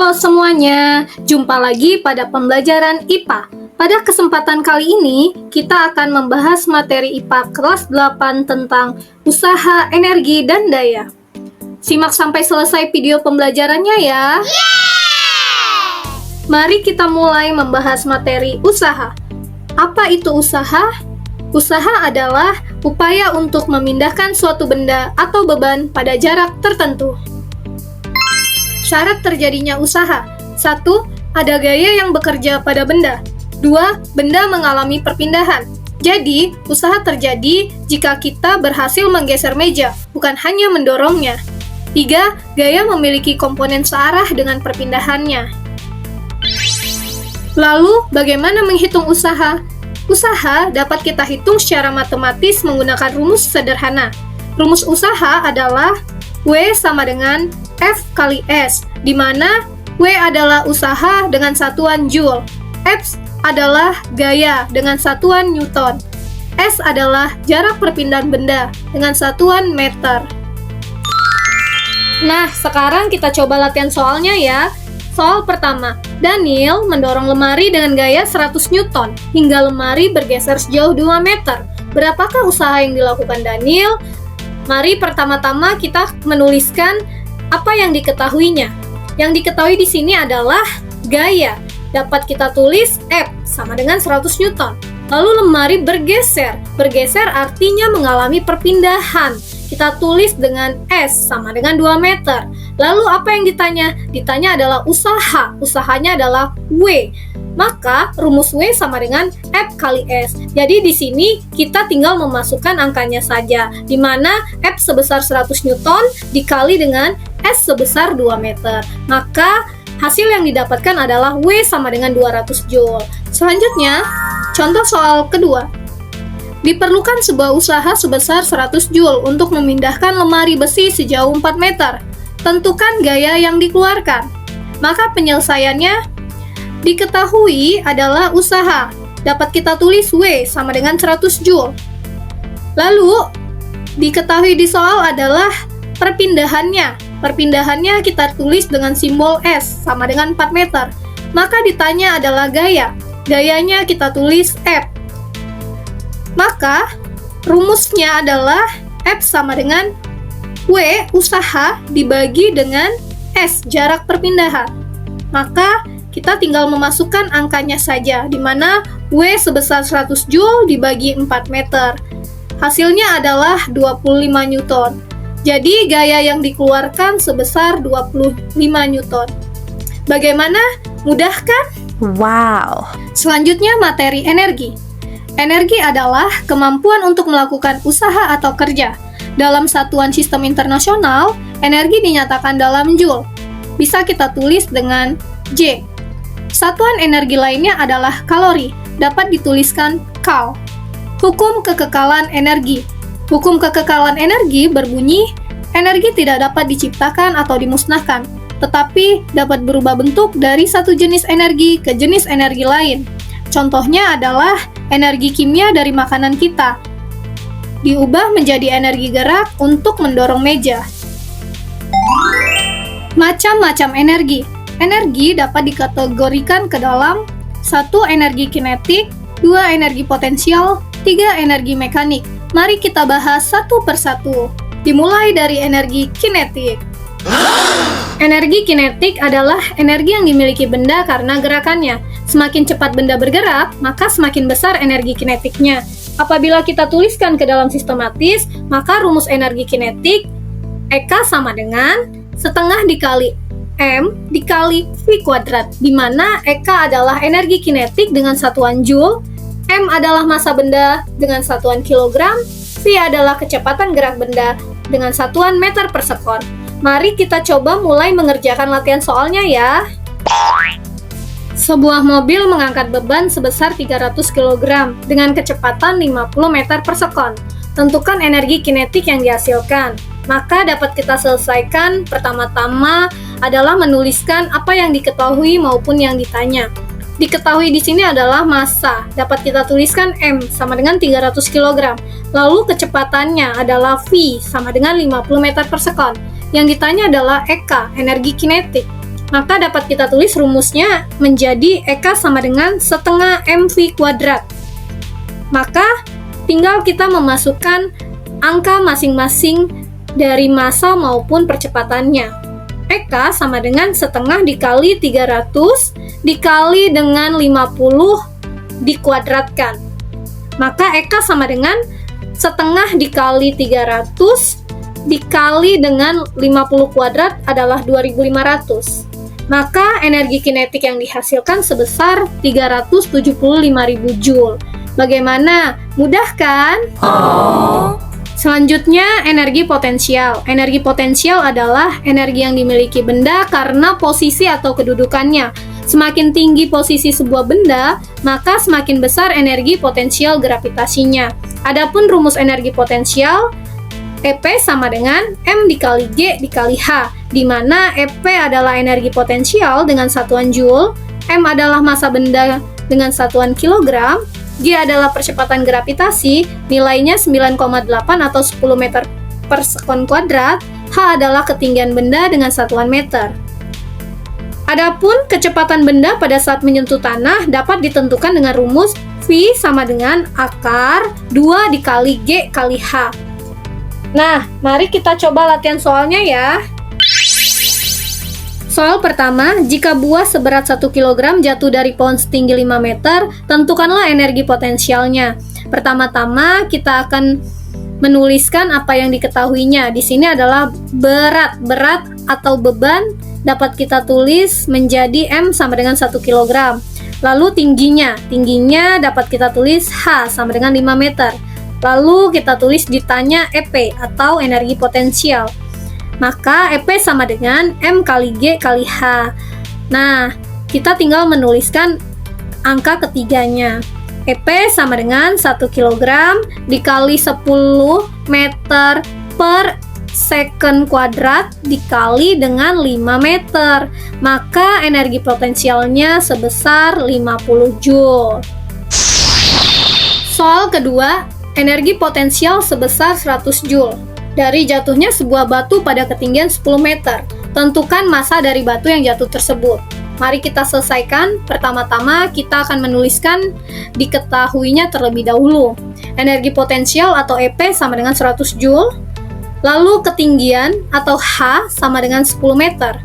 Halo semuanya, jumpa lagi pada pembelajaran IPA. Pada kesempatan kali ini, kita akan membahas materi IPA kelas 8 tentang usaha, energi, dan daya. Simak sampai selesai video pembelajarannya ya. Mari kita mulai membahas materi usaha. Apa itu usaha? Usaha adalah upaya untuk memindahkan suatu benda atau beban pada jarak tertentu. Syarat terjadinya usaha. 1. Ada gaya yang bekerja pada benda. 2. Benda mengalami perpindahan. Jadi, usaha terjadi jika kita berhasil menggeser meja, bukan hanya mendorongnya. 3. Gaya memiliki komponen searah dengan perpindahannya. Lalu, bagaimana menghitung usaha? Usaha dapat kita hitung secara matematis menggunakan rumus sederhana. Rumus usaha adalah W sama dengan F kali S, di mana W adalah usaha dengan satuan Joule, F adalah gaya dengan satuan Newton, S adalah jarak perpindahan benda dengan satuan meter. Nah, sekarang kita coba latihan soalnya ya. Soal pertama, Daniel mendorong lemari dengan gaya 100 Newton hingga lemari bergeser sejauh 2 meter. Berapakah usaha yang dilakukan Daniel? Mari pertama-tama kita menuliskan apa yang diketahuinya. Yang diketahui di sini adalah gaya. Dapat kita tulis F sama dengan 100 Newton. Lalu lemari bergeser. Bergeser artinya mengalami perpindahan. Kita tulis dengan S sama dengan 2 meter. Lalu apa yang ditanya? Ditanya adalah usaha. Usahanya adalah W. Maka rumus W sama dengan F kali S. Jadi di sini kita tinggal memasukkan angkanya saja, di mana F sebesar 100 Newton dikali dengan S sebesar 2 meter. Maka hasil yang didapatkan adalah W sama dengan 200 Joule. Selanjutnya, contoh soal kedua. Diperlukan sebuah usaha sebesar 100 Joule untuk memindahkan lemari besi sejauh 4 meter. Tentukan gaya yang dikeluarkan. Maka penyelesaiannya diketahui adalah usaha. Dapat kita tulis W sama dengan 100 Joule. Lalu, diketahui di soal adalah perpindahannya. Perpindahannya kita tulis dengan simbol S sama dengan 4 meter. Maka ditanya adalah gaya. Gayanya kita tulis F. Maka, rumusnya adalah F sama dengan W usaha dibagi dengan S jarak perpindahan. Maka, kita tinggal memasukkan angkanya saja, di mana W sebesar 100 Joule dibagi 4 meter. Hasilnya adalah 25 Newton. Jadi, gaya yang dikeluarkan sebesar 25 Newton. Bagaimana? Mudah kan? Wow. Selanjutnya, materi energi. Energi adalah kemampuan untuk melakukan usaha atau kerja. Dalam satuan sistem internasional, energi dinyatakan dalam Joule. Bisa kita tulis dengan J. Satuan energi lainnya adalah kalori, dapat dituliskan Kal. Hukum kekekalan energi. Hukum kekekalan energi berbunyi, energi tidak dapat diciptakan atau dimusnahkan, tetapi dapat berubah bentuk dari satu jenis energi ke jenis energi lain. Contohnya adalah energi kimia dari makanan kita, diubah menjadi energi gerak untuk mendorong meja. Macam-macam energi. Energi dapat dikategorikan ke dalam 1. Energi kinetik, 2. Energi potensial, 3. Energi mekanik. Mari kita bahas satu persatu. Dimulai dari energi kinetik. Energi kinetik adalah energi yang dimiliki benda karena gerakannya. Semakin cepat benda bergerak, maka semakin besar energi kinetiknya. Apabila kita tuliskan ke dalam sistematis, maka rumus energi kinetik EK sama dengan setengah dikali M dikali V kuadrat, di mana EK adalah energi kinetik dengan satuan Joule, M adalah massa benda dengan satuan kilogram, V adalah kecepatan gerak benda dengan satuan meter per sekon. Mari kita coba mulai mengerjakan latihan soalnya ya. Sebuah mobil mengangkat beban sebesar 300 kg dengan kecepatan 50 meter per sekon. Tentukan energi kinetik yang dihasilkan. Maka dapat kita selesaikan pertama-tama adalah menuliskan apa yang diketahui maupun yang ditanya. Diketahui di sini adalah massa. Dapat kita tuliskan M sama dengan 300 kg. Lalu kecepatannya adalah V sama dengan 50 meter per sekon. Yang ditanya adalah EK, energi kinetik. Maka dapat kita tulis rumusnya menjadi EK sama dengan setengah MV kuadrat. Maka tinggal kita memasukkan angka masing-masing dari massa maupun percepatannya. EK sama dengan setengah dikali 300 dikali dengan 50 dikuadratkan. Maka EK sama dengan setengah dikali 300 dikali dengan 50 kuadrat adalah 2500. Maka energi kinetik yang dihasilkan sebesar 375.000 Joule. Bagaimana? Mudah kan? Selanjutnya, energi potensial. Energi potensial adalah energi yang dimiliki benda karena posisi atau kedudukannya. Semakin tinggi posisi sebuah benda, maka semakin besar energi potensial gravitasinya. Adapun rumus energi potensial, EP sama dengan M dikali G dikali H, di mana EP adalah energi potensial dengan satuan Joule, M adalah massa benda dengan satuan kilogram, G adalah percepatan gravitasi, nilainya 9,8 atau 10 meter per sekon kuadrat, H adalah ketinggian benda dengan satuan meter. Adapun kecepatan benda pada saat menyentuh tanah dapat ditentukan dengan rumus V sama dengan akar 2 dikali G kali H. Nah, mari kita coba latihan soalnya ya. Soal pertama, jika buah seberat 1 kg jatuh dari pohon setinggi 5 meter, tentukanlah energi potensialnya. Pertama-tama, kita akan menuliskan apa yang diketahuinya. Di sini adalah berat atau beban dapat kita tulis menjadi M sama dengan 1 kg. Lalu tingginya dapat kita tulis H sama dengan 5 meter. Lalu kita tulis ditanya EP atau energi potensial. Maka EP sama dengan M kali G kali H. Nah, kita tinggal menuliskan angka ketiganya. EP sama dengan 1 kg dikali 10 meter per second kuadrat dikali dengan 5 meter. Maka energi potensialnya sebesar 50 Joule. Soal kedua, energi potensial sebesar 100 Joule. Dari jatuhnya sebuah batu pada ketinggian 10 meter. Tentukan massa dari batu yang jatuh tersebut. Mari kita selesaikan. Pertama-tama kita akan menuliskan diketahuinya terlebih dahulu. Energi potensial atau EP sama dengan 100 Joule. Lalu ketinggian atau H sama dengan 10 meter.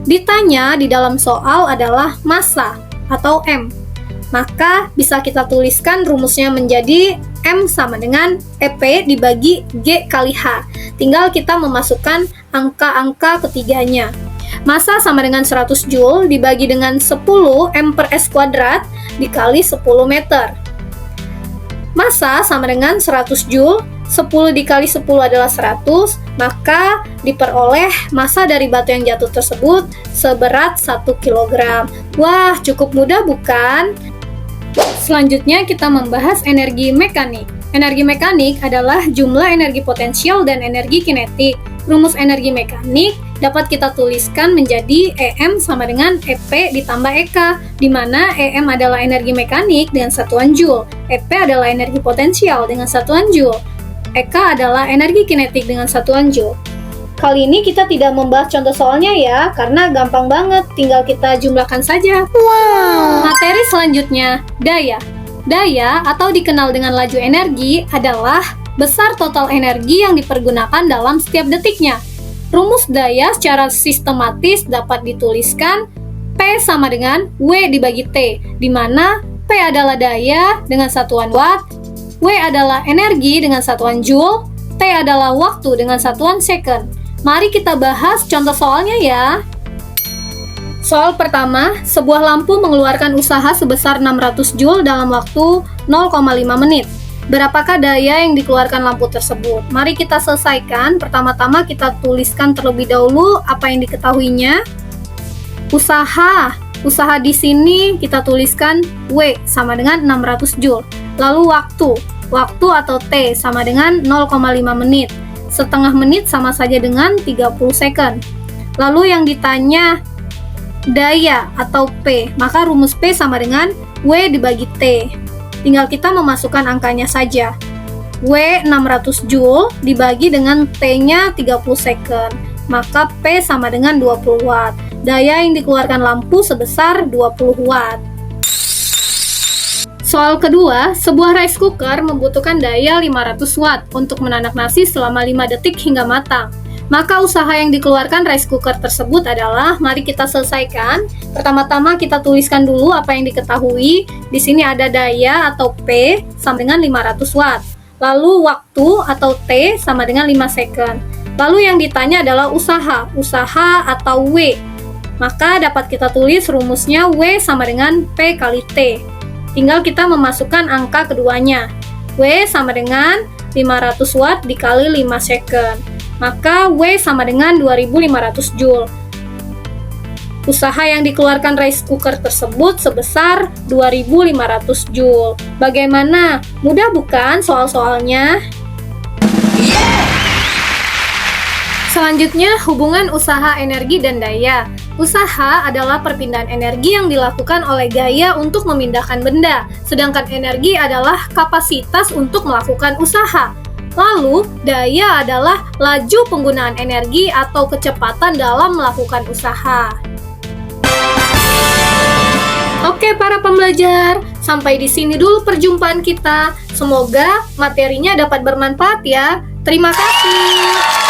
Ditanya di dalam soal adalah massa atau M. Maka bisa kita tuliskan rumusnya menjadi M sama dengan EP dibagi G kali H. Tinggal kita memasukkan angka-angka ketiganya. Massa sama dengan 100 Joule dibagi dengan 10 M per S kuadrat dikali 10 meter. Massa sama dengan 100 Joule, 10 dikali 10 adalah 100, maka diperoleh massa dari batu yang jatuh tersebut seberat 1 kg. Wah, cukup mudah bukan? Selanjutnya kita membahas energi mekanik. Energi mekanik adalah jumlah energi potensial dan energi kinetik. Rumus energi mekanik dapat kita tuliskan menjadi EM sama dengan EP ditambah EK, di mana EM adalah energi mekanik dengan satuan Joule, EP adalah energi potensial dengan satuan Joule, EK adalah energi kinetik dengan satuan Joule. Kali ini kita tidak membahas contoh soalnya ya, karena gampang banget, tinggal kita jumlahkan saja. Wow! Materi selanjutnya, daya. Daya atau dikenal dengan laju energi adalah besar total energi yang dipergunakan dalam setiap detiknya. Rumus daya secara sistematis dapat dituliskan P sama dengan W dibagi T, di mana P adalah daya dengan satuan watt, W adalah energi dengan satuan joule, T adalah waktu dengan satuan second. Mari kita bahas contoh soalnya ya. Soal pertama, sebuah lampu mengeluarkan usaha sebesar 600 Joule dalam waktu 0,5 menit. Berapakah daya yang dikeluarkan lampu tersebut? Mari kita selesaikan. Pertama-tama kita tuliskan terlebih dahulu apa yang diketahuinya. Usaha di sini kita tuliskan W sama dengan 600 Joule. Lalu waktu atau T sama dengan 0,5 menit. Setengah menit sama saja dengan 30 second. Lalu yang ditanya daya atau P, maka rumus P sama dengan W dibagi T. Tinggal kita memasukkan angkanya saja. W 600 Joule dibagi dengan T-nya 30 second, maka P sama dengan 20 watt. Daya yang dikeluarkan lampu sebesar 20 watt. Soal kedua, sebuah rice cooker membutuhkan daya 500 watt untuk menanak nasi selama 5 detik hingga matang. Maka usaha yang dikeluarkan rice cooker tersebut adalah, mari kita selesaikan. Pertama-tama kita tuliskan dulu apa yang diketahui. Di sini ada daya atau P sama dengan 500 watt. Lalu waktu atau T sama dengan 5 second. Lalu yang ditanya adalah usaha atau W. Maka dapat kita tulis rumusnya W sama dengan P kali T. Tinggal kita memasukkan angka keduanya. W sama dengan 500 watt dikali 5 second. Maka W sama dengan 2500 Joule. Usaha yang dikeluarkan rice cooker tersebut sebesar 2500 Joule. Bagaimana? Mudah bukan soal-soalnya? Selanjutnya, hubungan usaha energi dan daya. Usaha adalah perpindahan energi yang dilakukan oleh gaya untuk memindahkan benda, sedangkan energi adalah kapasitas untuk melakukan usaha. Lalu, daya adalah laju penggunaan energi atau kecepatan dalam melakukan usaha. Oke para pembelajar, sampai di sini dulu perjumpaan kita. Semoga materinya dapat bermanfaat ya. Terima kasih.